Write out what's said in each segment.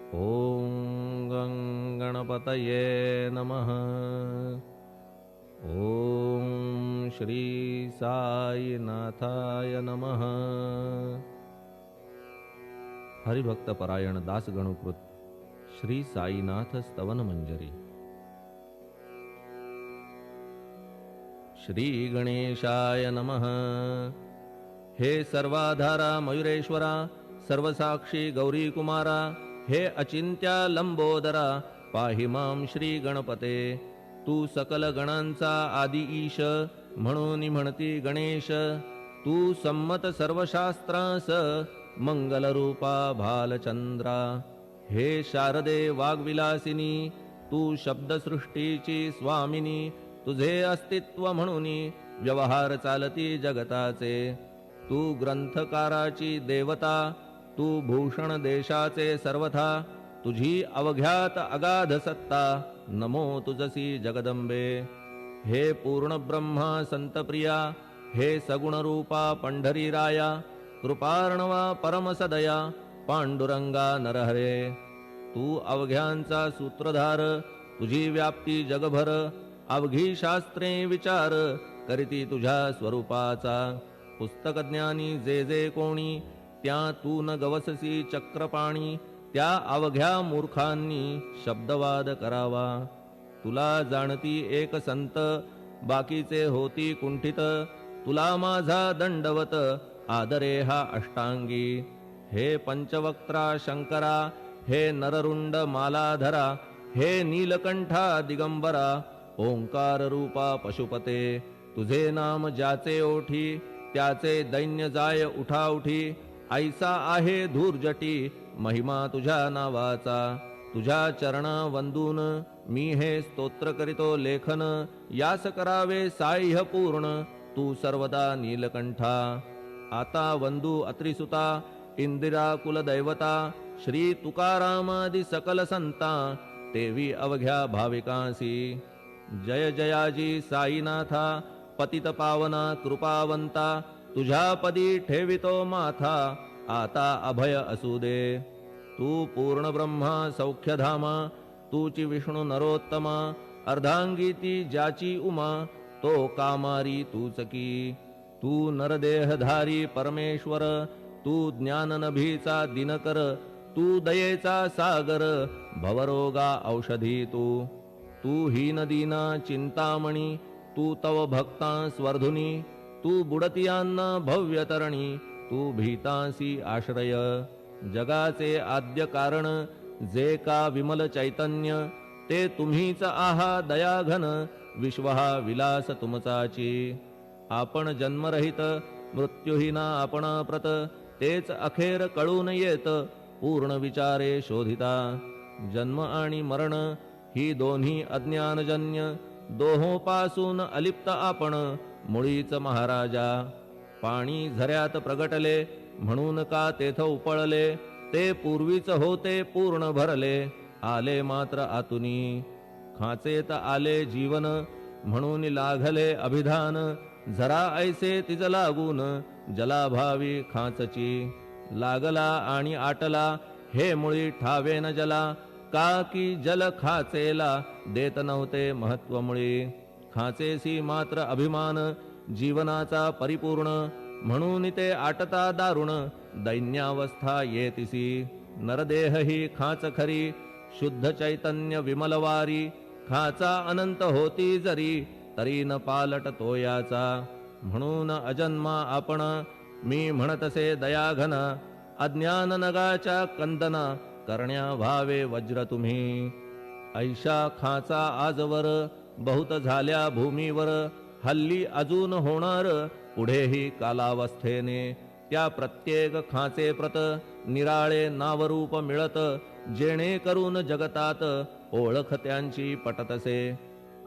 ॐ गं गणपतये नमः। ॐ श्री साईनाथाय नमः। हरिभक्तपरायण दासगणुकृत श्री साईनाथ स्तवन मंजरी। श्री गणेशाय नमः। हे सर्वाधारा मयुरेश्वरा, सर्वसाक्षी गौरी कुमारा, हे अचिंत्या लंबोदरा, पाहि मां श्री गणपते। तू सकल गणांचा आदि ईश, म्हणून म्हणती गणेश। तू संमत सर्वशास्त्रांस, मंगलरूपा भालचंद्रा। हे शारदे वाग्विलासिनी, तू शब्दसृष्टीची स्वामिनी। तुझे अस्तित्व म्हणून व्यवहार चालती जगताचे। तू ग्रंथकाराची देवता, तू भूषण देशाचे सर्वथा। तुझी अवघ्यात अगाध सत्ता, नमो तुझसी जगदंबे। हे पूर्ण ब्रह्मा संतप्रिया, हे सगुण रूपा पंढरी राया। कृपार्णवा परमसदया, पांडुरंगा नरहरे। तू अवघ्यांचा सूत्रधार, तुझी व्याप्ती जगभर। अवघी शास्त्रे विचार, करीती तुझ्या स्वरूपाचा। पुस्तकज्ञानी जे जे कोणी, त्या तू न गवससी चक्रपाणी। त्या अवघ्या मूर्खांनी शब्दवाद करावा। तुला जाणती एक संत, बाकीचे होती कुंठित। तुला माझा दंडवत, आदरे हा अष्टांगी। हे पंचवक्त्रा शंकरा, हे नररुंड मालाधरा। हे नीलकंठा दिगंबरा, ओंकार रूपा पशुपते। तुझे नाम ज्याचे ओठी, त्याचे दैन्य जाय उठाउठी। ऐसा आहे धूर्जटी, महिमा तुझ्या नावाचा। तुझ्या चरणा वंदून, मी हे स्तोत्र करीतो लेखन। यास करावे साह्य पूर्ण, तू सर्वदा नीलकंठा। आता वंदू अत्रिसुता, इंदिरा कुलदैवता। श्री तुकारामादि सकल संता, तेवी अवघ्या भाविकांसी। जय जयाजी साईनाथा, पतित पावना कृपावंता। तुझ्या पदी ठेवितो माथा, आता अभय असू दे। तू पूर्ण ब्रह्मा सौख्यधामा, तूची विष्णू नरोत्तमा। अर्धांगी ती ज्याची उमा, तो कामारी तूच की। तू नरदेहधारी परमेश्वर, तू ज्ञाननभीचा दिनकर। तू दयेचा सागर, भवरोगा औषधी तू। तू हीनदीना चिंतामणी, तू तव भक्ता स्वर्धुनी। तू बुडतियांना भव्यतरणी, तू भीतांसी आश्रय। जगाचे आद्य कारण, जे का विमल चैतन्य। ते तुम्हीच आहा दयाघन, विश्वहा विलास तुमचाची। आपण जन्मरहित, मृत्युहीना आपणा प्रत। तेच अखेर कळून येत, पूर्ण विचारे शोधिता। जन्म आणि मरण, ही दोन्ही अज्ञानजन्य। दोहोपासून अलिप्त आपण, मुळीच महाराजा। पाणी झऱ्यात प्रगटले, म्हणून का तेथ उपळले। ते पूर्वीच होते पूर्ण भरले, आले मात्र आतुनी। खाचेत आले जीवन, म्हणून लागले अभिधान। झरा ऐसे तिज लागून, जलाभावी खाचची। लागला आणि आटला, हे मुळी ठावे न जला। का की जल खाचेला, देत नव्हते महत्व मुळी। खाचेसी मात्र अभिमान, जीवनाचा परिपूर्ण। म्हणून ते आटता दारुण, दैन्यावस्था येतिसी। नरदेह ही खाच खरी, शुद्ध चैतन्य विमलवारी। खाचा अनंत होती जरी, तरी न पालट तोयाचा। म्हणून अजन्मा आपण, मी म्हणतसे दयाघन। अज्ञान नगाच्या कंदना, करण्या व्हावे वज्र तुम्ही। ऐशा खाचा आजवर, बहुत झाल्या भूमीवर। हल्ली अजून होणार, पुढेही कालावस्थेने। त्या प्रत्येक खाचे प्रत, निराळे नावरूप मिळत। जेणे करून जगतात, ओळख त्यांची पटतसे।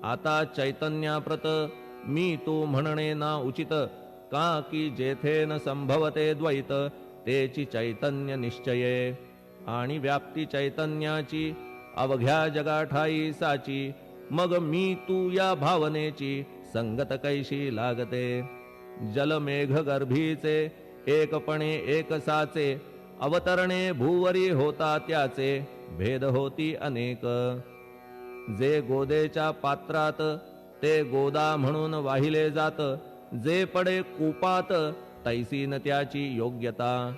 आता चैतन्याप्रत, मी तू म्हणणे ना उचित। का की जेथे न संभवते द्वैत, तेची चैतन्य निश्चये। आणि व्याप्ती चैतन्याची, अवघ्या जगाठाई साची। मग मी तू या भावनेची, संगत कैशी लागते। जलमेघ गर्भीचे, एकपणे एक साचे। अवतरणे भूवरी होता त्याचे, भेद होती अनेक. जे गोदेच्या पात्रात ते गोदा म्हणून वाहिले जात, जे पडे कूपात तैसी न त्याची योग्यता.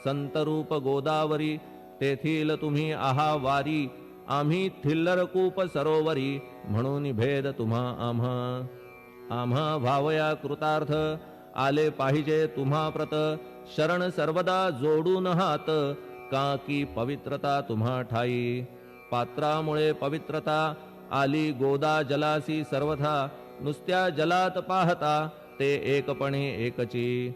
संतरूप गोदावरी तेथील तुम्ही आहा वारी, आम्ही थिल्लर कूप सरोवरी म्हणून भेद तुम्हा आम्हा. आम्हा भावया कृतार्थ आले पाहिजे तुम्हा प्रत, शरण सर्वदा जोडून हात का की पवित्रता तुम्हा ठाई. पात्रामुळे पवित्रता आली गोदा जलासी सर्वथा, नुसत्या जलात पाहता ते एकपणे एकची.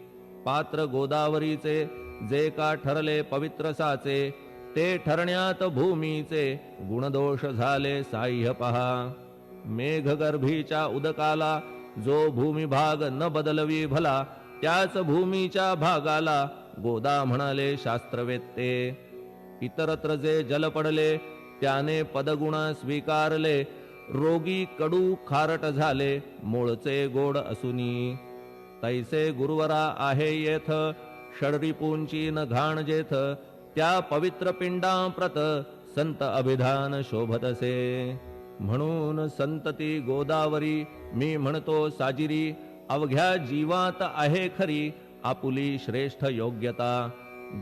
पात्र गोदावरीचे जे का ठरले पवित्र साचे, ते ठरण्यात भूमीचे गुणदोष झाले साह्य पहा. मेघगर्भीच्या उदकाला जो भूमिभाग न बदलवी भला, त्याच भूमीच्या भागाला गोदा म्हणाले शास्त्रवेत्ते. इतरत्र जे जल पडले त्याने पदगुणा स्वीकारले, रोगी कडू खारट झाले मूळचे गोड असुनी. तैसे गुरुवरा आहे येथ षडरिपूंची न घाण जेथ, त्या पवित्र पिंडाप्रत संत अभिधान शोभतसे. म्हणून संतती गोदावरी मी म्हणतो साजिरी, अवघ्या जीवात आहे खरी आपुली श्रेष्ठ योग्यता.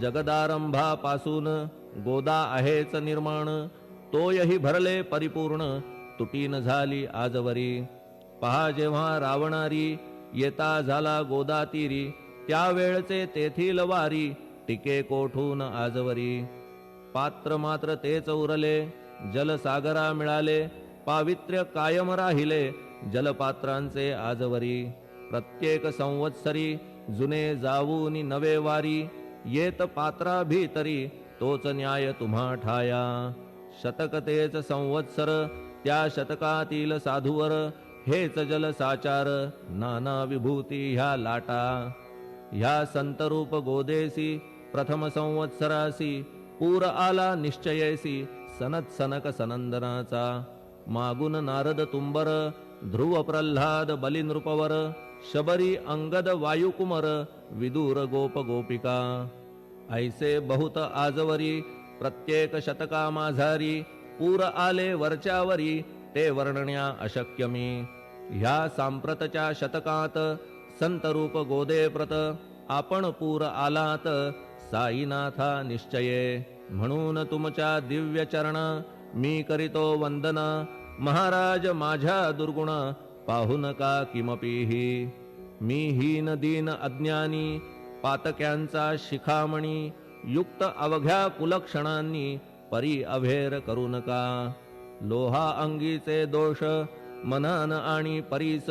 जगदारंभापासून गोदा आहेच निर्माण, तोयही भरले परिपूर्ण तुटीन झाली आजवरी. पहा जेव्हा रावणारी येता झाला गोदा तीरी, त्यावेळचे तेथील वारी टिके कोठून आजवरी. पात्र मात्र तेच उरले जलसागरा मिळाले, पावित्र्य कायम राहिले जलपात्रांचे आजवरी. प्रत्येक संवत्सरी जुने जाऊन नवे वारी, येत पात्रा भीतरी तोच न्याय तुम्हा ठाया. शतक तेच संवत्सर त्या शतकातील साधूवर, हेच जल साचार नाना विभूती ह्या लाटा. ह्या संतरूप गोदेसी प्रथम संवत्सरासी, पूर आला निश्चयेसी सनत सनक सनंदनाचा. मागून नारद तुंबर, ध्रुव प्रल्हाद बलिनृपवर, शबरी अंगद वायुकुमर, विदूर गोप गोपिका. ऐसे बहुत आजवरी प्रत्येक शतका माझारी, पूर आले वरच्यावरी ते वर्णण्या अशक्य मी. ह्या सांप्रतच्या शतकात संतरूप गोदे प्रत, आपण पूर आलात साईनाथा निश्चये. म्हणून तुमच्या दिव्य चरण मी करीतो वंदना, महाराज माझ्या दुर्गुण पाहू नका किमपीही. मी हीन दीन अज्ञानी पातक्यांचा शिखामणी, युक्त अवघ्या कुलक्षणांनी परी अभेर करू नका. लोहा अंगीचे दोष मनन आणि परीस,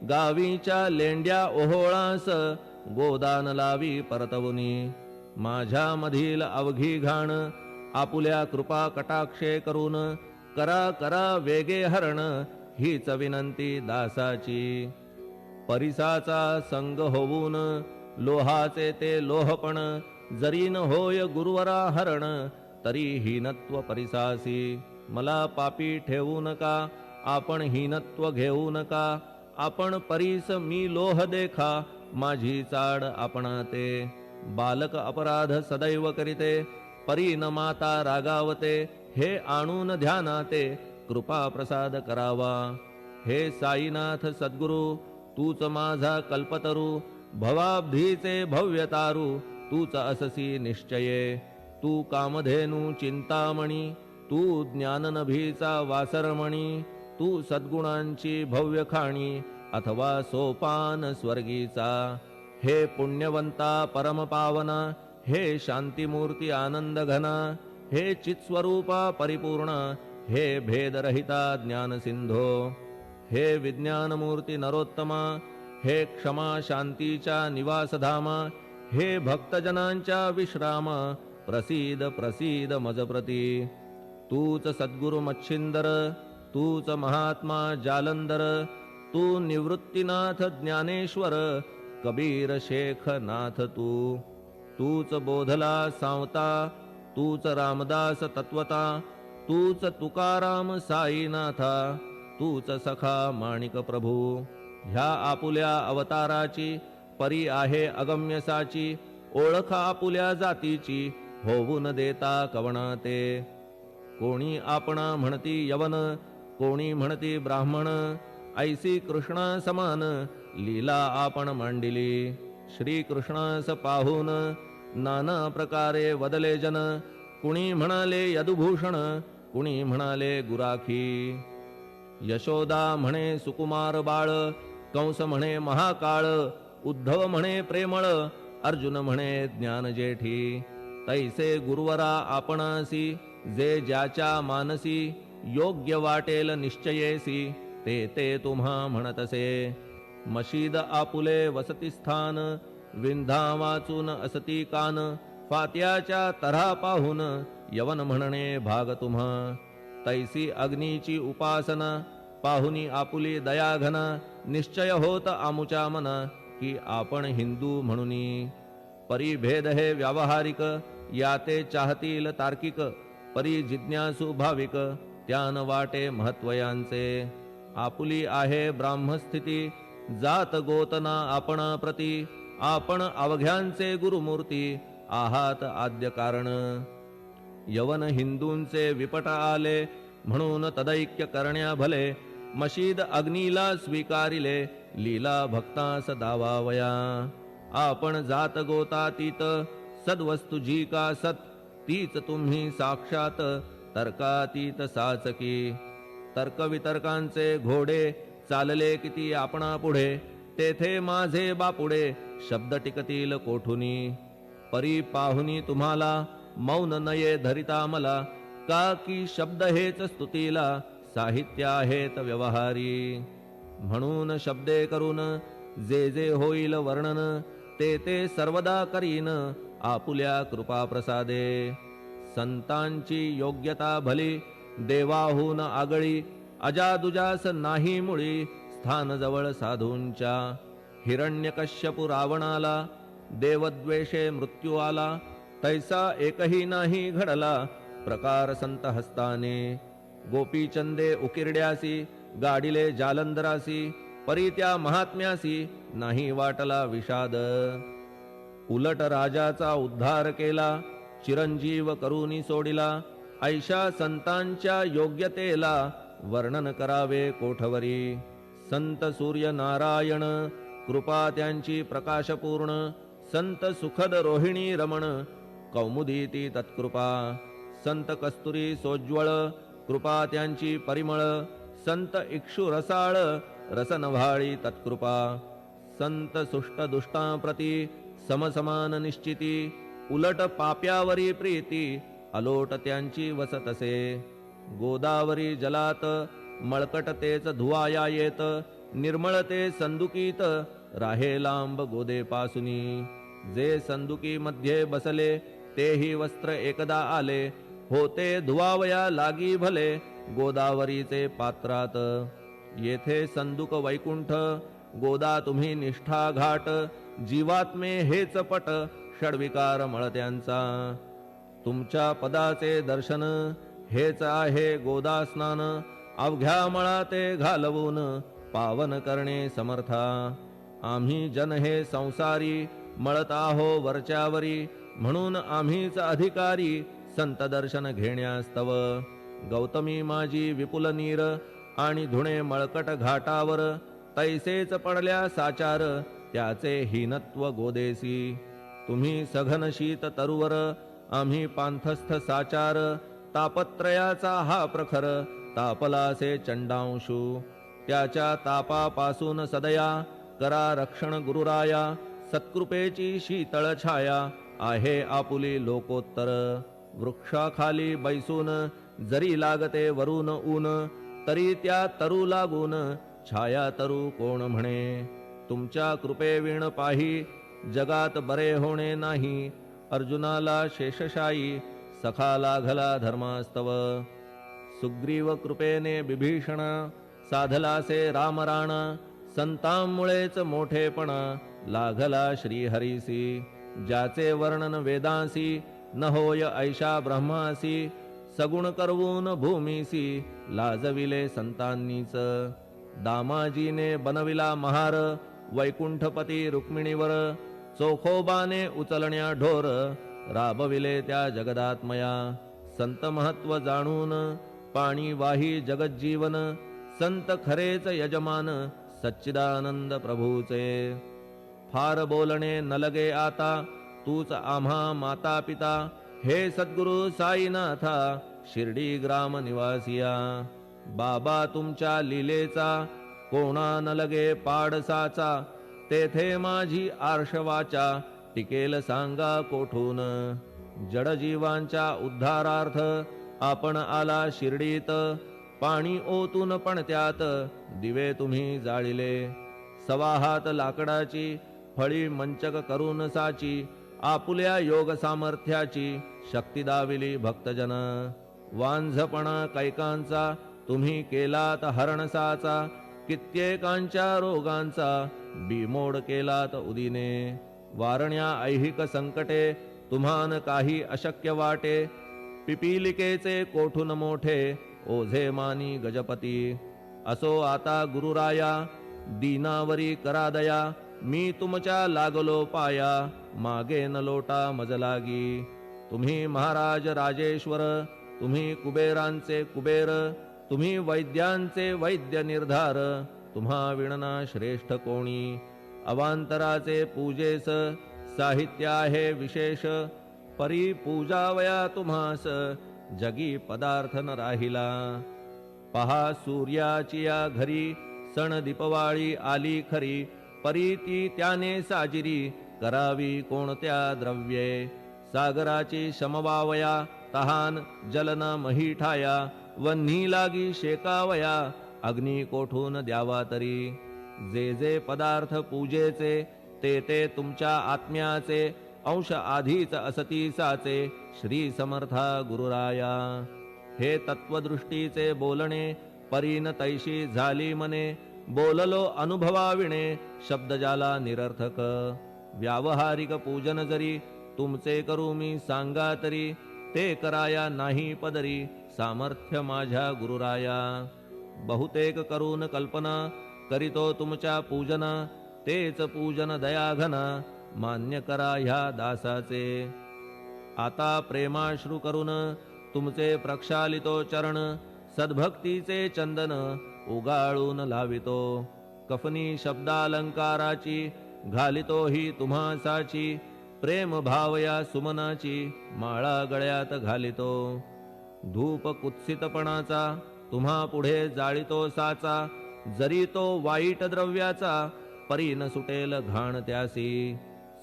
गावीच्या लेंड्या ओहोळास गोदान लावी परतवुनी. माझ्या मधील अवघी घाण आपुल्या कृपा कटाक्षे करून, करा करा वेगे हरण हीच विनंती दासाची. परिसाचा संग होऊन लोहाचे ते लोहपण, जरी न होय गुरुवरा हरण तरी हीनत्व परिसासी. मला पापी ठेवू नका आपण हीनत्व घेऊ नका, आपण परीस मी लोह देखा माझी चाड आपणाते. बालक अपराध सदैव करीते परी न माता रागावते, हे आणून ध्यानाते कृपा प्रसाद करावा. हे साईनाथ सद्गुरु तूच माझा कल्पतरू, भवाब्धीचे भव्यतारू तूच अससी निश्चये. तू कामधेनू चिंतामणी, तू ज्ञाननभीचा वासरमणी, तू सद्गुणांची भव्य खाणी अथवा सोपान स्वर्गीचा. हे पुण्यवंता परमपावना, हे शांतीमूर्ती आनंद घना, हे चित्स्वरूपा परिपूर्ण, हे भेदरहिता ज्ञान सिंधो. हे विज्ञानमूर्ती नरोत्तमा, हे क्षमा शांतीच्या निवासधामा, हे भक्तजनांच्या विश्राम प्रसीद प्रसीद मजप्रती. तूच सद्गुरु मच्छिंदर, तूच महात्मा जालंदर, तू निवृत्तीनाथ ज्ञानेश्वर, कबीर शेख नाथ तू. तूच बोधला सांवता, तूच रामदास तत्वता, तूच तुकाराम साईनाथा, तूच सखा माणिक प्रभू. ह्या आपुल्या अवताराची परी आहे अगम्यसाची, ओळख आपुल्या जातीची होऊन देता कवणाते. कोणी आपणा म्हणती यवन, कोणी म्हणती ब्राह्मण, ऐसी कृष्णा समान लीला आपण मांडिली. श्री कृष्णास पाहून नाना प्रकारे वदले जन, कुणी म्हणाले यदुभूषण, कुणी म्हणाले गुराखी. यशोदा म्हणे सुकुमार बाळ, कंस म्हणे महाकाळ, उद्धव म्हणे प्रेमळ, अर्जुन म्हणे ज्ञान जेठी. तैसे गुरुवरा आपणासी, जे ज्याच्या मानसी, योग्य वाटेल निश्चयेसी, ते ते तुम्हा म्हणतसे. मशीद आपुले वसती स्थान, विंधा वाचून असती कान, फात्याच्या तऱ्हा पाहून यवन म्हणणे भाग तुम्हा. तैसी अग्नीची उपासना, पाहुनी आपुली दयाघना, निश्चय होत आमुच्या मना, की आपण हिंदू म्हणूनी. परिभेद हे व्यावहारिक, याते चाहतील तार्किक, परी जिज्ञासू भाविक, त्यान वाटे महत्वयांचे. आपुली आहे ब्राह्मस्थिती, जात गोतना आपणा प्रती, आपण अवघ्यांचे गुरुमूर्ती, आहात आद्य कारण. यवन हिंदूंचे विपट आले, म्हणून तदैक्य करण्या भले, मशीद अग्नीला स्वीकारिले, लीला भक्तास दावावया. आपण जात गोतातीत, सद्वस्तु जी का सत, तीच तुम्ही साक्षात तर्कातीत साचकी. तर्कवितर्कांचे घोडे चालले किती आपणा पुढे, तेथे माझे बापुडे शब्द टिकतील कोठुनी. परी पाहुनी तुम्हाला मौन नये धरिता मला, का की शब्द हेच स्तुतीला साहित्य आहेत व्यवहारी. म्हणून शब्दे करून जे जे होईल वर्णन, ते ते सर्वदा करीन आपुल्या कृपा प्रसादे. संतांची योग्यता भली, देवाहून आगळी, अजादुजास नाही मुळी, स्थान जवळ साधूंच्या. हिरण्यकश्यपु रावणाला, देवद्वेषे मृत्यू आला, तैसा एकही नाही घडला प्रकार संत हस्ताने. गोपीचंदे उकिरड्यासी, गाडिले जालंधरासी, परी त्या महात्म्यासी नाही वाटला विषाद. उलट राजाचा उद्धार केला, चिरंजीव करूनी सोडिला, ऐशा संतांच्या योग्यतेला वर्णन करावे कोठवरी. संत सूर्य नारायण, कृपा त्यांची प्रकाशपूर्ण, संत सुखद रोहिणी रमण, कौमुदी ती तत्कृपा. संत कस्तुरी सोज्वळ, कृपा त्यांची परिमळ, संत इक्षु रसाळ, रसनव्हाळी तत्कृपा. संत सुष्ट दुष्टांप्रती समसमान निश्चिती, उलट पाप्यावरी प्रीती, अलोट त्यांची वसतसे. गोदावरी जलात मळकट तेच धुवाया येत, निर्मळ ते संदुकीत राहे लांब गोदे पासुनी. जे संदुकी मध्ये बसले, तेही वस्त्र एकदा आले, होते धुवावया लागी भले गोदावरीचे पात्रात. येथे संदुक वैकुंठ, गोदा तुम्ही निष्ठा घाट, जीवात्मे हेच पट, षडविकार मळत्यांचा. तुमच्या पदाचे दर्शन हेच आहे गोदा स्नान, अवघ्या मळा ते घालवून पावन करणे समर्था. आम्ही जन हे संसारी, मळत आहो वरच्यावरी, म्हणून आम्हीच अधिकारी संत दर्शन घेण्यास्तव. गौतमी माझी विपुल नीर, आणि धुणे मळकट घाटावर, तैसेच पडल्या साचार त्याचे हीनत्व गोदेसी. तुम्ही सघन शीत तरुवर, आम्ही पांथस्थ साचार, तापत्रयाचा हा प्रखर तापलासे चंडांशू. त्याच्या तापापासून सदया करा रक्षण गुरुराया, सत्कृपेची शीतळ छाया आहे आपुली लोकोत्तर. वृक्षाखाली बैसून जरी लागते वरून ऊन, तरी त्या तरू लागून छाया तरू कोण म्हणे. तुमच्या कृपेविण पाही जगात बरे होणे नाही, अर्जुनाला शेषशायी सखा लागला धर्मास्तव. सुग्रीव कृपेने बिभीषण साधलासे रामराणा, संतांमुळेच मोठेपणा लागला श्रीहरीसी. ज्याचे वर्णन वेदांसी न होय ऐशा ब्रह्मासी, सगुण करवून भूमीसी लाजविले संतांनीच. दामाजीने बनविला महार वैकुंठपती रुक्मिणीवर, चोखोबाने उचलण्या ढोर राबविले त्या जगदात्मया. संत महत्व जाणून पाणी वाही जगज्जीवन संत खरेच यजमान सच्चिदानंद प्रभूचे फार बोलणे न लगे आता तूच आम्हा माता पिता हे सद्गुरु साईनाथा शिर्डी ग्राम निवासिया बाबा तुमच्या लीलेचा कोणा न लगे पाडसाचा तेथे माझी आर्षवाचा टिकेल सांगा कोठून जडजीवांच्या उद्धारार्थ आपण आला शिर्डीत पाणी ओतून पण त्यात दिवे तुम्ही जाळिले सवा हात लाकडाची फळी मंचक करून साची आपुल्या योग सामर्थ्याची शक्ती दाविली भक्तजन वांझपणा कैकांचा तुम्ही केलात हरणसाचा कित्येकांच्या रोगांचा बिमोड केलात उदिने वारण्या ऐहिक संकटे तुम्हान काही अशक्य वाटे पिपीलिकेचे कोठून मोठे ओझे मानी गजपती असो आता गुरुराया दीनावरी करा दया मी तुमच्या लागलो पाया मागे न लोटा मज लागी तुम्ही महाराज राजेश्वर तुम्ही कुबेरांचे कुबेर तुम्ही वैद्यांचे वैद्य निर्धार तुम्हा विणना श्रेष्ठ कोणी अवांतराचे पूजेस साहित्य आहे विशेष परी पूजावया तुम्हास जगी पदार्थ न राहिला पहा सूर्याची या घरी सण दीपवाळी आली खरी परी ती त्याने साजिरी करावी कोणत्या द्रव्ये सागराची शमवावया तहान जलन मही ठाया वन्ही लागी शेकावया अग्नी कोठून द्यावा तरी जे जे पदार्थ पूजेचे ते ते तुमच्या आत्म्याचे अंश आधीच असतीसाचे श्री समर्था गुरुराया हे तत्वदृष्टीचे बोलणे परीन तैशी झाली मने बोललो अनुभवाविणे शब्द जाला निरर्थक व्यावहारिक पूजन जरी तुमचे करू मी सांगा तरी ते कराया नाही पदरी सामर्थ्य माझ्या गुरुराया बहुतेक करून कल्पना करीतो तुमच्या पूजना तेच पूजन दयाघन मान्य करा ह्या दासाचे आता प्रेमाश्रू करून तुमचे प्रक्षालितो चरण सद्भक्तीचे चंदन उगाळून लावितो कफनी शब्दालंकाराची घालितो ही तुम्हासाची प्रेम भावया सुमनाची माळा गळ्यात घालितो धूप कुत्सितपणाचा तुम्हा पुढे जाळितो साचा जरी तो वाईट द्रव्याचा परी न सुटेल घाण त्यासी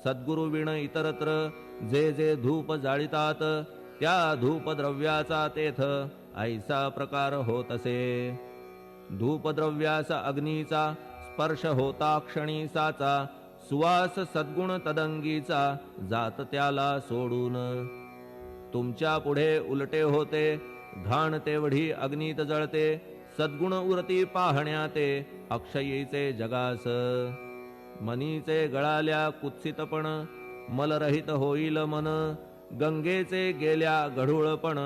सद्गुरु विण इतरत्र जे जे धूप जाळितात त्या धूप द्रव्याचा तेथ ऐसा प्रकार होत असे धूपद्रव्यास अग्नीचा स्पर्श होता क्षणी साचा सुवास सद्गुण तदंगीचा जात त्याला सोडून तुमच्या पुढे उलटे होते घाण तेवढी अग्नीत जळते सद्गुण उरती पाहण्या ते अक्षयीचे जगास मनीचे गळाल्या कुत्सितपण मलरहित होईल मन गंगेचे गेल्या गढूळपण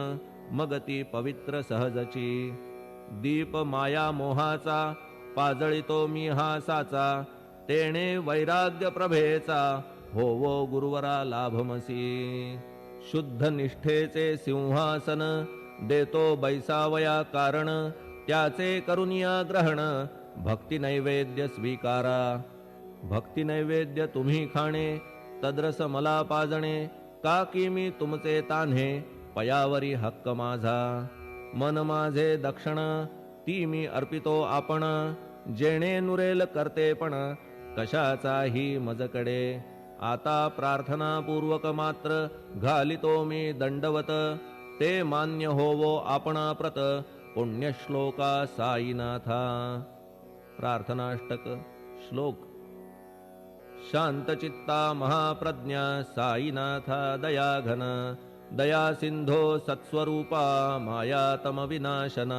मग ती पवित्र सहजची दीप माया मोहाचा पाजळितो मी हा साचा तेणे वैराग्य प्रभेचा होवो गुरुवरा लाभमसी शुद्ध निष्ठेचे सिंहासन देतो बैसावया कारण त्याचे करुनिया ग्रहण भक्ती नैवेद्य स्वीकारा भक्ती नैवेद्य तुम्ही खाणे तद्रस मला पाजणे का की मी तुमचे तान्हे पयावरी हक्क माझा मन माझे दक्षिण ती मी अर्पितो आपण जेणे नुरेल करतेपण कशाचाही मजकडे आता प्रार्थना पूर्वक मात्र घालितो मी दंडवत ते मान्य होवो आपणा प्रत पुण्यश्लोका साईनाथा प्रार्थनाष्टक श्लोक शांतचित्ता महाप्रज्ञा साईनाथा दयाघन दया सिंधो सत्स्वरूपा मायातम विनाशन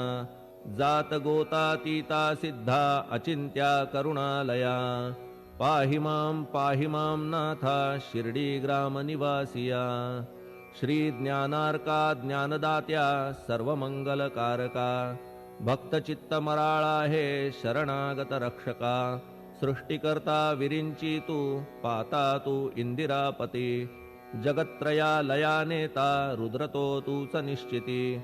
जात गोतातीता सिद्धा अचिंत्या करुणालया पाहि मां नाथा शिर्डी ग्राम निवासिया श्री ज्ञानार्का ज्ञानदात्या सर्वमंगलकारका भक्तचित्त मराळा हे शरणागत रक्षका सृष्टिकर्ता विरिंची तू पाता तू इंदिरापती जगत्त्रया लया नेता रुद्रतो तूच निश्चिती.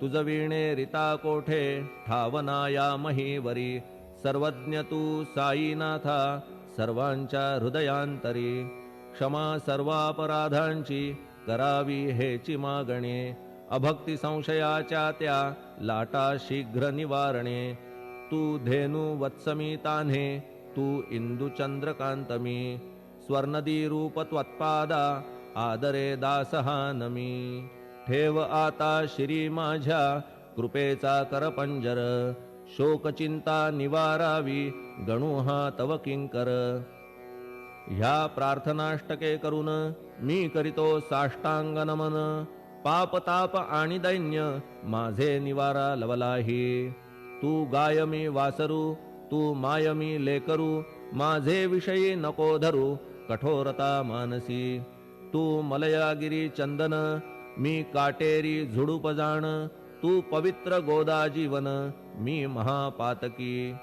तुझ वीणे रिता कोठे ठावना या महीवरी. सर्वज्ञ तू साईनाथा सर्वांच्या हृदयांतरी. क्षमा सर्वापराधांची करावी हेची मागणे. अभक्ती संशयाच्या त्या लाटा शीघ्र निवारणे. तू धेनू वत्समी तान्हे तू इंदू चंद्रकांतमी. स्वर्णदी रूप त्वत्पादा आदरे दासहा नमी. ठेव आता श्री माझ्या कृपेचा करपंजर. शोकचिंता निवारावी गणू हा तव किंकर. ह्या प्रार्थनाष्टके करून मी करीतो साष्टांग नमन. पाप ताप आणि दैन्य माझे निवारा लवलाही. तू गाय मी वासरू तू माय मी लेकरू. माझे विषयी नको धरू कठोरता मानसी. तू मलयागिरी चंदन मी काटेरी झुडूप जाण. तू पवित्र गोदा जीवन मी महापातकी.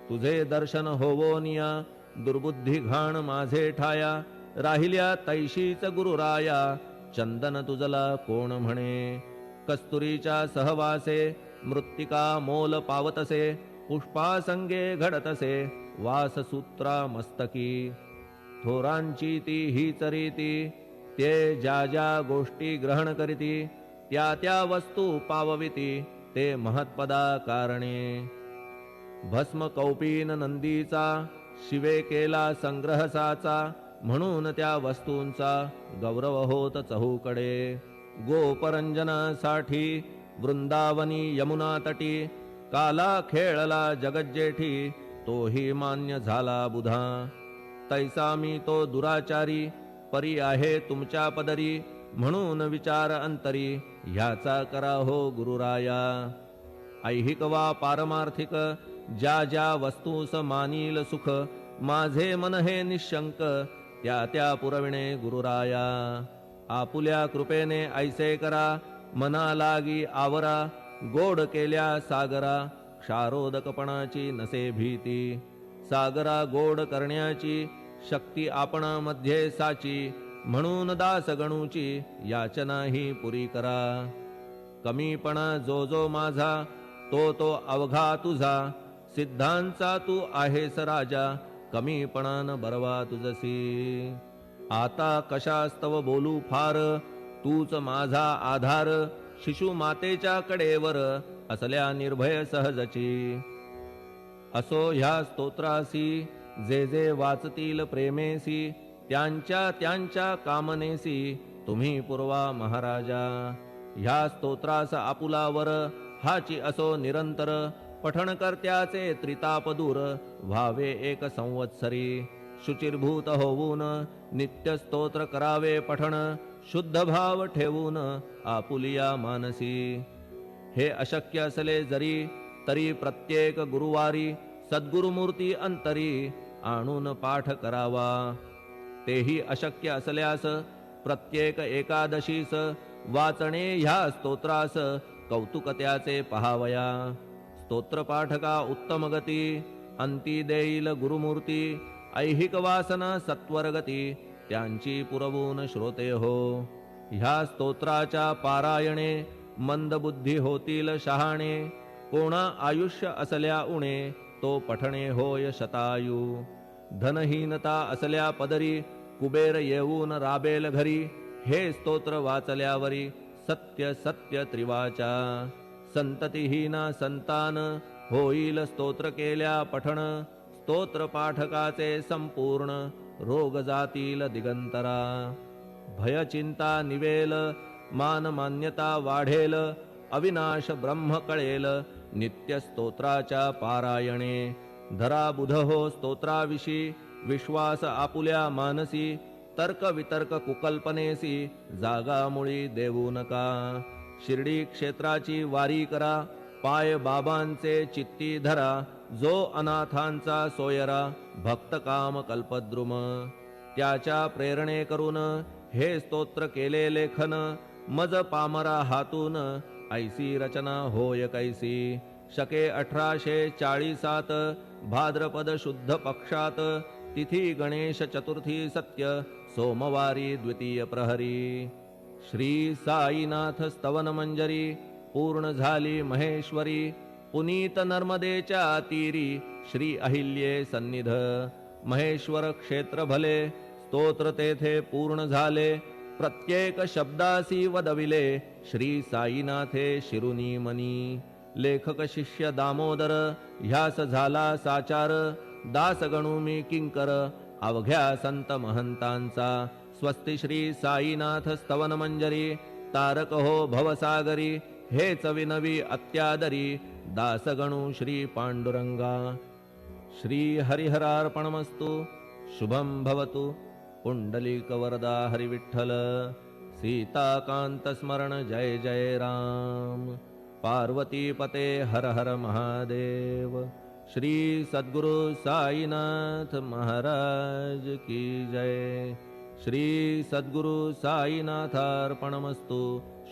तुझे दर्शन होवोनिया दुर्बुद्धी घाण माझे ठाया. राहिल्या तैशीच गुरुराया चंदन तुझला कोण म्हणे. कस्तुरीच्या सहवासे मृत्तिका मोल पावतसे. पुष्पासंगे घडतसे वाससूत्रा मस्तकी. थोरांची ती हीच रीती ते ज्या ज्या गोष्टी ग्रहण करीती. त्या त्या वस्तू पावविती ते महत्पदा कारणे. भस्म कौपीन नंदीचा शिवे केला संग्रह साचा. म्हणून त्या वस्तूंचा गौरव होत चहूकडे. गोपरंजनासाठी वृंदावनी यमुना तटी. काला खेळला जगज्जेठी तोही मान्य झाला बुधा. तैसा मी तो दुराचारी परी आहे तुमच्या पदरी. म्हणून विचार अंतरी ह्याचा करा हो गुरुराया. ऐहिक वा पारमार्थिक ज्या ज्या वस्तूस मानील सुख. माझे मन हे निशंक त्या त्या पुरविणे गुरुराया. आपुल्या कृपेने ऐसे करा मना लागी आवरा. गोड केल्या सागरा क्षारोदकपणाची नसे भीती. सागरा गोड करण्याची शक्ती आपणामध्ये साची. म्हणून दास गणूची याचना ही पुरी करा. कमीपणा जो जो माझा तो तो अवघा तुझा. सिद्धांचा तू आहेस राजा कमीपणान बरवा तुझसी. आता कशास्तव बोलू फार तूच माझा आधार. शिशु मातेच्या कडेवर असल्या निर्भय सहजची. असो ह्या स्तोत्रासी जे जे वाचतील प्रेमेसी. त्यांच्या त्यांच्या कामनेसी तुम्ही पुरवा महाराजा. ह्या स्तोत्रास आपुलावर हाची असो निरंतर. पठणकर्त्याचे त्रिताप दूर व्हावे एक संवत्सरी. शुचिर्भूत होऊन नित्य स्तोत्र करावे पठण. शुद्ध भाव ठेवून आपुलिया मानसी. हे अशक्य असले जरी तरी प्रत्येक गुरुवारी सद्गुरुमूर्ती अंतरी आणून पाठ करावा. तेही अशक्य असल्यास प्रत्येक एकादशीस वाचणे ह्या स्तोत्रास कौतुक त्याचे पहावया. स्तोत्रपाठका उत्तम गती अंती देईल गुरुमूर्ती. ऐहिक वासना सत्वरगती त्यांची पुरवून श्रोते हो. ह्या स्तोत्राच्या पारायणे मंदबुद्धी होतील शहाणे. कोणा आयुष्य असल्या उणे तो पठणे होय शतायू. धनहीनता असल्या पदरी कुबेर येऊन राबेल घरी. हे स्तोत्र वाचल्यावरी सत्य सत्य त्रिवाचा. संततिहीना संतान होईल स्तोत्र केल्या पठण. स्तोत्र पाठकाचे संपूर्ण रोग जातील दिगंतरा. भय चिंता निवेल मान मान्यता वाढेल. अविनाश ब्रह्म कळेल नित्य स्तोत्राच्या पारायणे. धरा बुध हो स्तोत्राविषयी विश्वास आपुल्या मानसी. तर्क वितर्क कुकल्पनेसी जागा मुळी देऊ नका. शिर्डी क्षेत्राची वारी करा पाय बाबांचे चित्ती धरा. जो अनाथांचा सोयरा भक्त काम कल्पद्रुम. त्याच्या प्रेरणे करून हे स्तोत्र केले लेखन. मज पामरा हातून ऐसी रचना होय कैसी. शके 1847 भाद्रपद शुद्ध पक्षात. तिथी गणेश चतुर्थी सत्य सोमवारी द्वितीय प्रहरी श्री साईनाथ स्तवन मंजरी पूर्ण झाली महेश्वरी पुनीत नर्मदेच्या तीरी श्री अहिल्ये सन्निध महेश्वर क्षेत्र भले स्तोत्र तेथे पूर्ण झाले प्रत्येक शब्दासी वदविले श्री साईनाथे शिरुनी मनी लेखक शिष्य दामोदर ह्यास झाला साचार दास गणू मी किंकर अवघ्या संत महंतांचा स्वस्ति श्री साईनाथ स्तवन मंजरी तारक हो भवसागरी हेच विनवी अत्यादरी दासगणू श्री पांडुरंगा श्री हरिहरार्पणमस्तु शुभं भवतु पुंडलिक वरदा हरिविठ्ठल सीताकांत स्मरण जय जय राम पार्वती पते हर हर महादेव श्री सद्गुरु साईनाथ महाराज की जय श्री सद्गुरु साईनाथार्पणमस्तु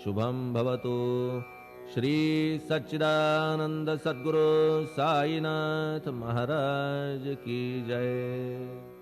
शुभं भवतु श्री सच्चिदानंद सद्गुरु साईनाथ महाराज की जय।